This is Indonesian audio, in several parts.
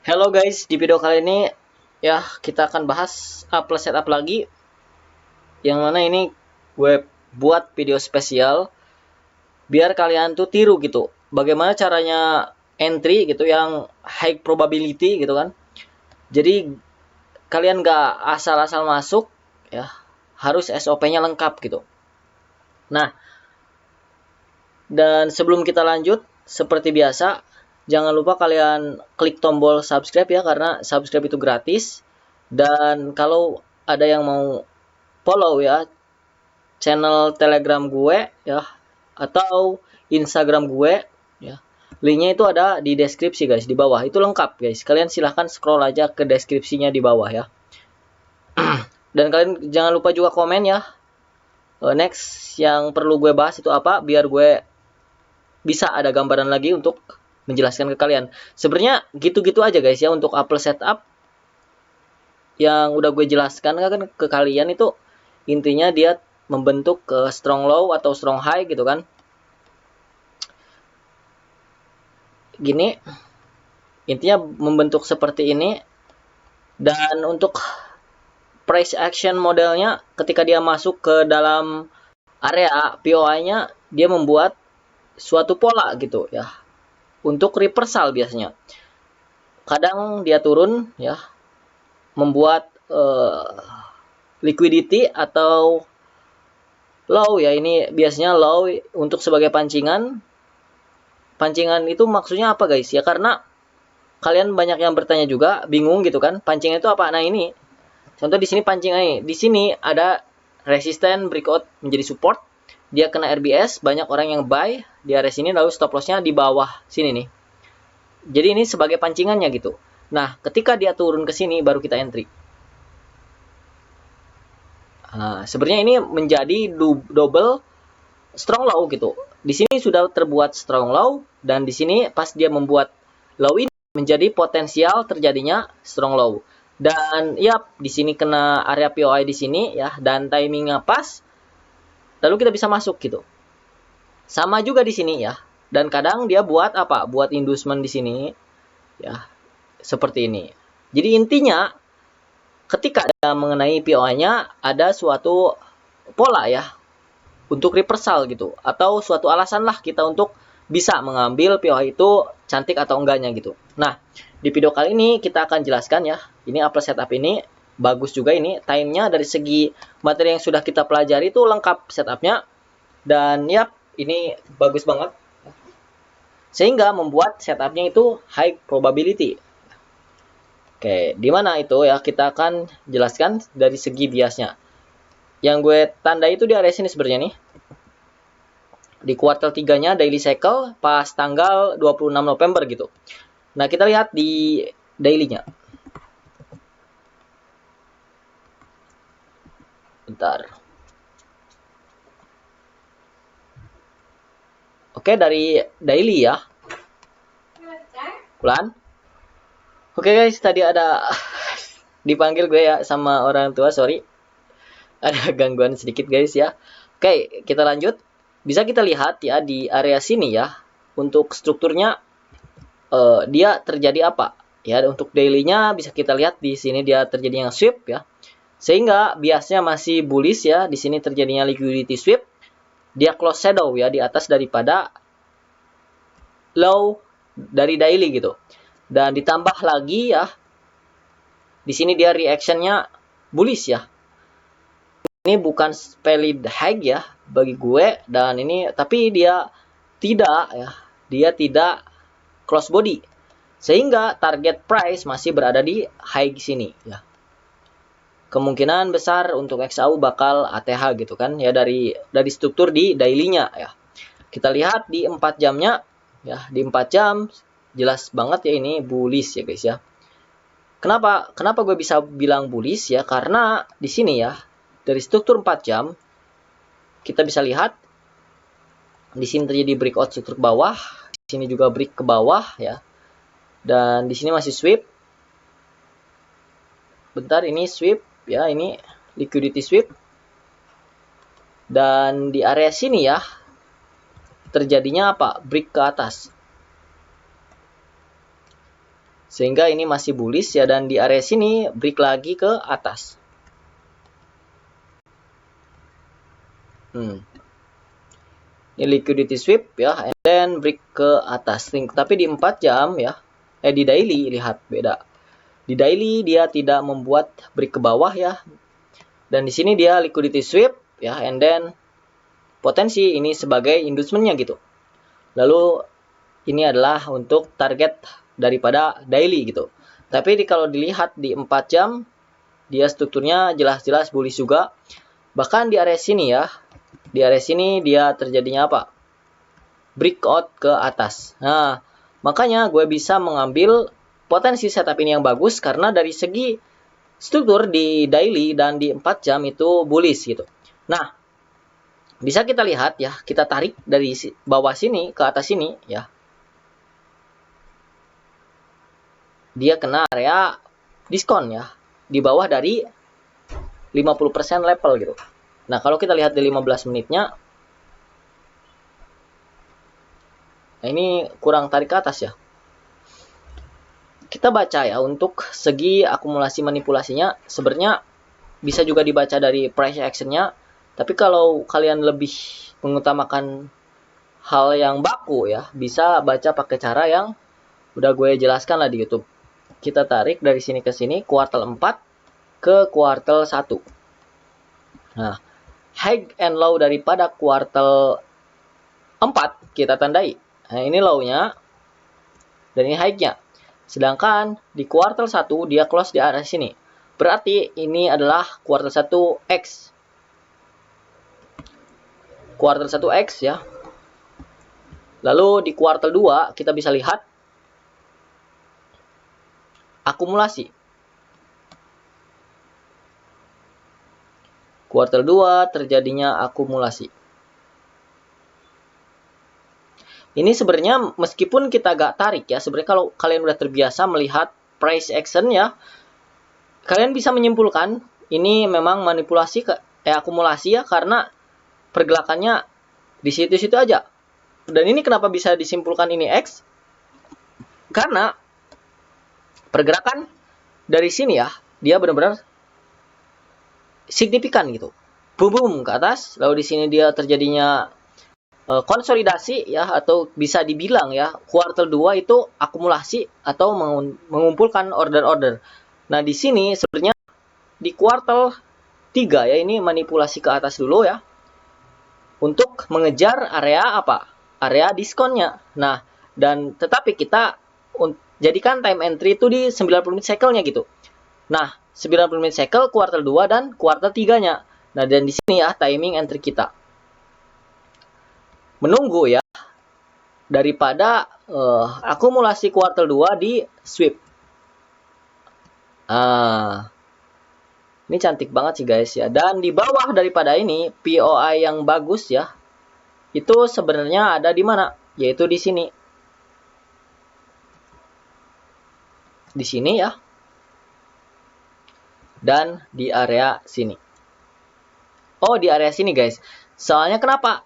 Hello guys, di video kali ini ya kita akan bahas plus setup lagi. Yang mana ini gue buat video spesial biar kalian tuh tiru gitu. Bagaimana caranya entry gitu yang high probability gitu kan. Jadi kalian gak asal-asal masuk ya, harus SOP-nya lengkap gitu. Nah, dan sebelum kita lanjut seperti biasa, jangan lupa kalian klik tombol subscribe ya, karena subscribe itu gratis. Dan kalau ada yang mau follow ya channel Telegram gue ya atau Instagram gue ya, linknya itu ada di deskripsi guys, di bawah itu lengkap guys. Kalian silahkan scroll aja ke deskripsinya di bawah ya. Dan kalian jangan lupa juga komen ya, next yang perlu gue bahas itu apa, biar gue bisa ada gambaran lagi untuk menjelaskan ke kalian. Sebenarnya gitu-gitu aja guys ya untuk Apple setup yang udah gue jelaskan kan ke kalian. Itu intinya dia membentuk ke strong low atau strong high gitu kan. Gini, intinya membentuk seperti ini. Dan untuk price action modelnya, ketika dia masuk ke dalam area POI-nya, dia membuat suatu pola gitu ya, untuk reversal biasanya. Kadang dia turun ya, membuat liquidity atau low ya. Ini biasanya low untuk sebagai pancingan. Pancingan itu maksudnya apa guys ya, karena kalian banyak yang bertanya juga, bingung gitu kan, pancingan itu apa. Nah ini contoh di sini pancingan ini, di sini ada resisten breakout menjadi support, dia kena RBS, banyak orang yang buy di area sini, lalu stop lossnya di bawah sini nih. Jadi ini sebagai pancingannya gitu. Nah ketika dia turun ke sini baru kita entry. Nah, sebenarnya ini menjadi double strong low gitu. Di sini sudah terbuat strong low, dan di sini pas dia membuat low ini menjadi potensial terjadinya strong low. Dan ya di sini kena area POI di sini ya, dan timingnya pas, lalu kita bisa masuk gitu. Sama juga di sini ya. Dan kadang dia buat apa? Buat inducement di sini ya, seperti ini. Jadi intinya ketika ada mengenai POI-nya ada suatu pola ya untuk reversal gitu, atau suatu alasan lah kita untuk bisa mengambil POI itu cantik atau enggaknya gitu. Nah, di video kali ini kita akan jelaskan ya, ini Apple setup ini bagus juga. Ini timenya dari segi materi yang sudah kita pelajari itu lengkap setupnya, dan ya ini bagus banget sehingga membuat setupnya itu high probability. Oke, di mana itu ya, kita akan jelaskan dari segi biasnya. Yang gue tanda itu di area sini sebenarnya nih, di kuartal 3-nya daily cycle pas tanggal 26 November gitu. Nah, kita lihat di daily-nya. Bentar. Oke, dari daily ya. Bulan. Oke guys, tadi ada dipanggil gue ya sama orang tua, sorry. Ada gangguan sedikit guys ya. Oke, kita lanjut. Bisa kita lihat ya di area sini ya, untuk strukturnya dia terjadi apa ya. Untuk daily-nya bisa kita lihat di sini dia terjadi yang sweep ya, sehingga biasanya masih bullish ya. Di sini terjadinya liquidity sweep, dia close shadow ya di atas daripada low dari daily gitu. Dan ditambah lagi ya, di sini dia reactionnya bullish ya. Ini bukan valid high ya bagi gue, dan ini tapi dia tidak ya, dia tidak close body, sehingga target price masih berada di high sini ya. Kemungkinan besar untuk XAU bakal ATH gitu kan ya, dari struktur di daily-nya ya. Kita lihat di 4 jamnya ya, di 4 jam jelas banget ya ini bullish ya guys ya. Kenapa gue bisa bilang bullish ya? Karena di sini ya, dari struktur 4 jam kita bisa lihat di sini terjadi breakout struktur ke bawah, di sini juga break ke bawah ya. Dan di sini masih sweep. Bentar, ini sweep ya, ini liquidity sweep. Dan di area sini ya terjadinya apa? Break ke atas. Sehingga ini masih bullish ya, dan di area sini break lagi ke atas. Ini liquidity sweep ya, and then break ke atas. Tapi di 4 jam ya, di daily lihat beda. Di daily dia tidak membuat break ke bawah ya. Dan di sini dia liquidity sweep ya, and then potensi ini sebagai inducementnya gitu. Lalu ini adalah untuk target daripada daily gitu. Tapi kalau dilihat di 4 jam, dia strukturnya jelas-jelas bullish juga. Bahkan di area sini ya, di area sini dia terjadinya apa? Breakout ke atas. Nah, makanya gue bisa mengambil potensi setup ini yang bagus karena dari segi struktur di daily dan di 4 jam itu bullish gitu. Nah, bisa kita lihat ya, kita tarik dari bawah sini ke atas sini ya. Dia kena area diskon ya, di bawah dari 50% level gitu. Nah, kalau kita lihat di 15 menitnya, nah ini kurang tarik ke atas ya. Kita baca ya, untuk segi akumulasi manipulasinya sebenarnya bisa juga dibaca dari price actionnya. Tapi kalau kalian lebih mengutamakan hal yang baku ya, bisa baca pakai cara yang udah gue jelaskan lah di YouTube. Kita tarik dari sini ke sini, kuartal 4 ke kuartal 1. Nah, high and low daripada kuartal 4 kita tandai. Nah, ini low-nya dan ini high-nya. Sedangkan di kuartal 1 dia close di area sini. Berarti ini adalah kuartal 1 X. Kuartal 1 X ya. Lalu di kuartal 2 kita bisa lihat akumulasi. Kuartal 2 terjadinya akumulasi. Ini sebenarnya meskipun kita gak tarik ya, sebenarnya kalau kalian udah terbiasa melihat price action ya, kalian bisa menyimpulkan ini memang manipulasi akumulasi ya, karena pergerakannya di situ-situ aja. Dan ini kenapa bisa disimpulkan ini X? Karena pergerakan dari sini ya, dia benar-benar signifikan gitu. Boom boom ke atas, lalu di sini dia terjadinya konsolidasi ya, atau bisa dibilang ya kuartal 2 itu akumulasi atau mengumpulkan order-order. Nah, di sini sebenarnya di kuartal 3 ya, ini manipulasi ke atas dulu ya untuk mengejar area apa? Area diskonnya. Nah, dan tetapi kita jadikan time entry itu di 90 menit cycle-nya gitu. Nah, 90 menit cycle kuartal 2 dan kuartal 3-nya. Nah, dan di sini ya timing entry kita. Menunggu ya daripada akumulasi kuartal 2 di sweep. Ini cantik banget sih guys ya. Dan di bawah daripada ini POI yang bagus ya, itu sebenarnya ada di mana? Yaitu di sini. Di sini ya. Dan di area sini. Oh, di area sini guys. Soalnya kenapa?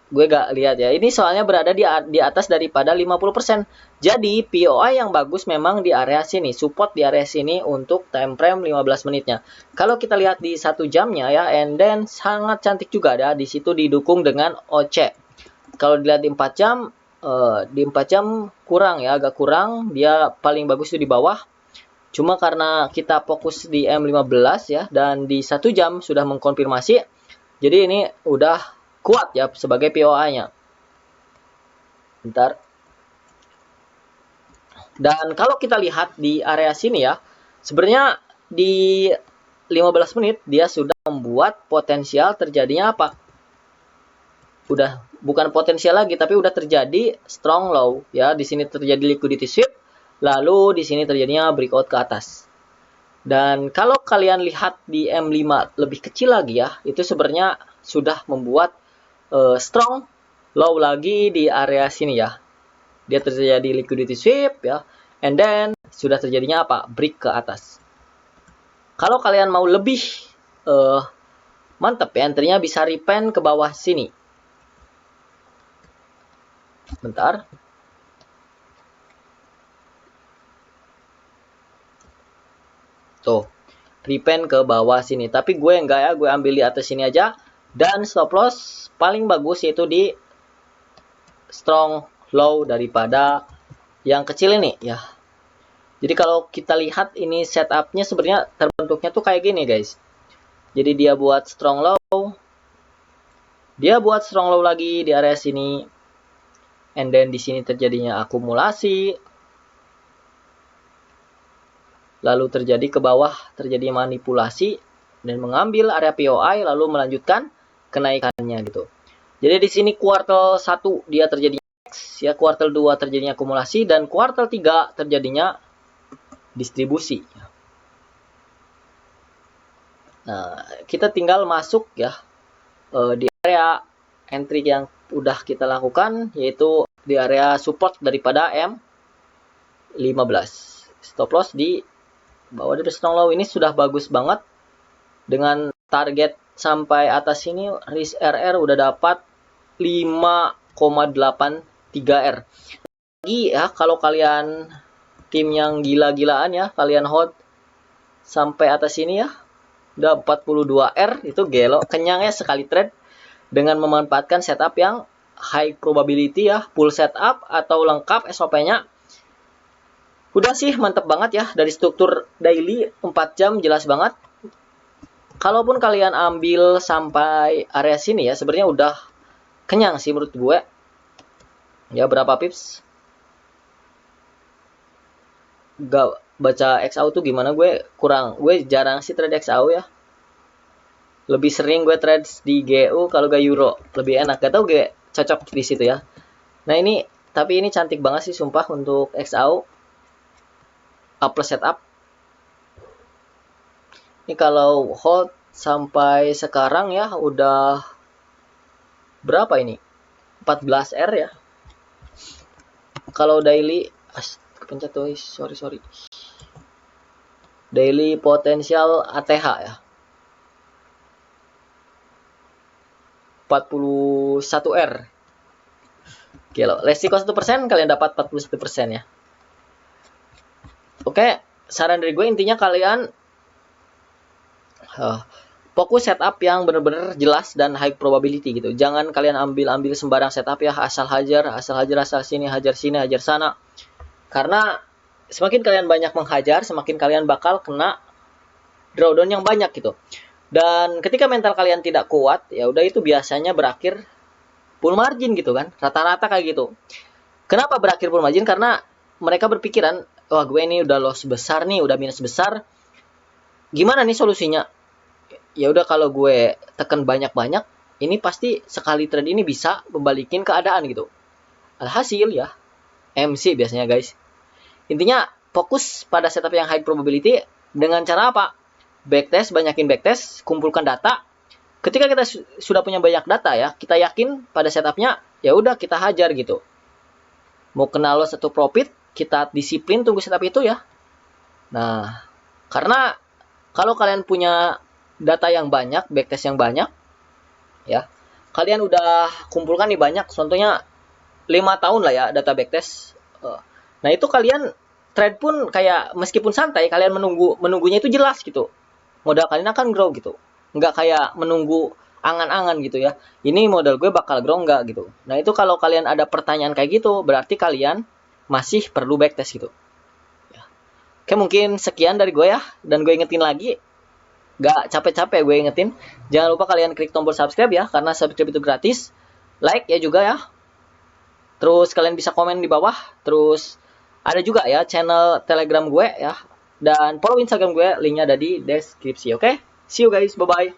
Gue gak lihat ya. Ini soalnya berada di atas daripada 50%. Jadi POI yang bagus memang di area sini. Support di area sini untuk time frame 15 menitnya. Kalau kita lihat di 1 jamnya ya, and then sangat cantik juga ada. Di situ didukung dengan OC. Kalau dilihat di 4 jam, di 4 jam kurang ya, agak kurang. Dia paling bagus itu di bawah. Cuma karena kita fokus di M15 ya, dan di 1 jam sudah mengkonfirmasi. Jadi ini udah kuat ya sebagai POI-nya. Bentar. Dan kalau kita lihat di area sini ya, sebenarnya di 15 menit dia sudah membuat potensial terjadinya apa? Udah bukan potensial lagi, tapi udah terjadi strong low ya. Di sini terjadi liquidity sweep, lalu di sini terjadinya breakout ke atas. Dan kalau kalian lihat di M5 lebih kecil lagi ya, itu sebenarnya sudah membuat strong low lagi di area sini ya. Dia terjadi liquidity sweep ya, and then sudah terjadinya apa? Break ke atas. Kalau kalian mau lebih mantap ya, entry-nya bisa repen ke bawah sini. Bentar. Tuh, repen ke bawah sini. Tapi gue enggak ya, gue ambil di atas sini aja. Dan stop loss paling bagus yaitu di strong low daripada yang kecil ini ya. Jadi kalau kita lihat ini setupnya sebenarnya terbentuknya tuh kayak gini guys. Jadi dia buat strong low, dia buat strong low lagi di area sini, and then di sini terjadinya akumulasi, lalu terjadi ke bawah terjadi manipulasi dan mengambil area POI lalu melanjutkan kenaikannya gitu. Jadi di sini kuartal 1 dia terjadinya X, ya kuartal 2 terjadinya akumulasi dan kuartal 3 terjadinya distribusi. Nah, kita tinggal masuk ya di area entry yang udah kita lakukan yaitu di area support daripada M15. Stop loss di bawah dari strong low ini sudah bagus banget dengan target sampai atas ini risk RR udah dapat 5,83 R. Lagi ya kalau kalian tim yang gila-gilaan ya, kalian hold sampai atas sini ya, udah 42 R, itu gelo, kenyang ya sekali trade dengan memanfaatkan setup yang high probability ya, full setup atau lengkap SOP-nya. Udah sih mantep banget ya, dari struktur daily 4 jam jelas banget. Kalaupun kalian ambil sampai area sini ya, sebenarnya udah kenyang sih menurut gue. Ya berapa pips? Gak baca XAU tuh gimana, gue jarang sih trade XAU ya, lebih sering gue trade di GU kalau gak Euro, lebih enak, gak tau gue cocok di situ ya. Nah ini tapi ini cantik banget sih sumpah untuk XAU A plus setup. Ini kalau hold sampai sekarang ya udah berapa ini, 14 R ya. Kalau daily kepencet tuh, sorry. Daily potensial ATH ya. 41 R. Gila, resiko 1% kalian dapat 41% ya. Oke, saran dari gue intinya kalian fokus setup yang bener-bener jelas dan high probability gitu. Jangan kalian ambil sembarang setup ya, asal hajar, asal sini, hajar sana. Karena semakin kalian banyak menghajar, semakin kalian bakal kena drawdown yang banyak gitu. Dan ketika mental kalian tidak kuat, ya udah itu biasanya berakhir full margin gitu kan. Rata-rata kayak gitu. Kenapa berakhir full margin? Karena mereka berpikiran, wah gue ini udah loss besar nih, udah minus besar. Gimana nih solusinya? Ya udah kalau gue tekan banyak-banyak, ini pasti sekali trade ini bisa membalikin keadaan gitu. Alhasil ya, MC biasanya guys. Intinya fokus pada setup yang high probability dengan cara apa? Backtest, banyakin backtest, kumpulkan data. Ketika kita sudah punya banyak data ya, kita yakin pada setupnya, ya udah kita hajar gitu. Mau kena loss atau profit, kita disiplin tunggu setup itu ya. Nah, karena kalau kalian punya data yang banyak, backtest yang banyak, ya, kalian udah kumpulkan nih banyak, contohnya 5 tahun lah ya data backtest. Nah itu kalian trade pun kayak meskipun santai, kalian menunggunya itu jelas gitu. Modal kalian akan grow gitu. Nggak kayak menunggu angan-angan gitu ya. Ini modal gue bakal grow nggak gitu. Nah itu kalau kalian ada pertanyaan kayak gitu, berarti kalian masih perlu backtest gitu. Ya. Oke mungkin sekian dari gue ya. Dan gue ingetin lagi, nggak capek-capek gue ingetin. Jangan lupa kalian klik tombol subscribe ya, karena subscribe itu gratis. Like ya juga ya. Terus kalian bisa komen di bawah. Terus ada juga ya channel Telegram gue ya. Dan follow Instagram gue, linknya ada di deskripsi. Oke? See you guys, bye-bye.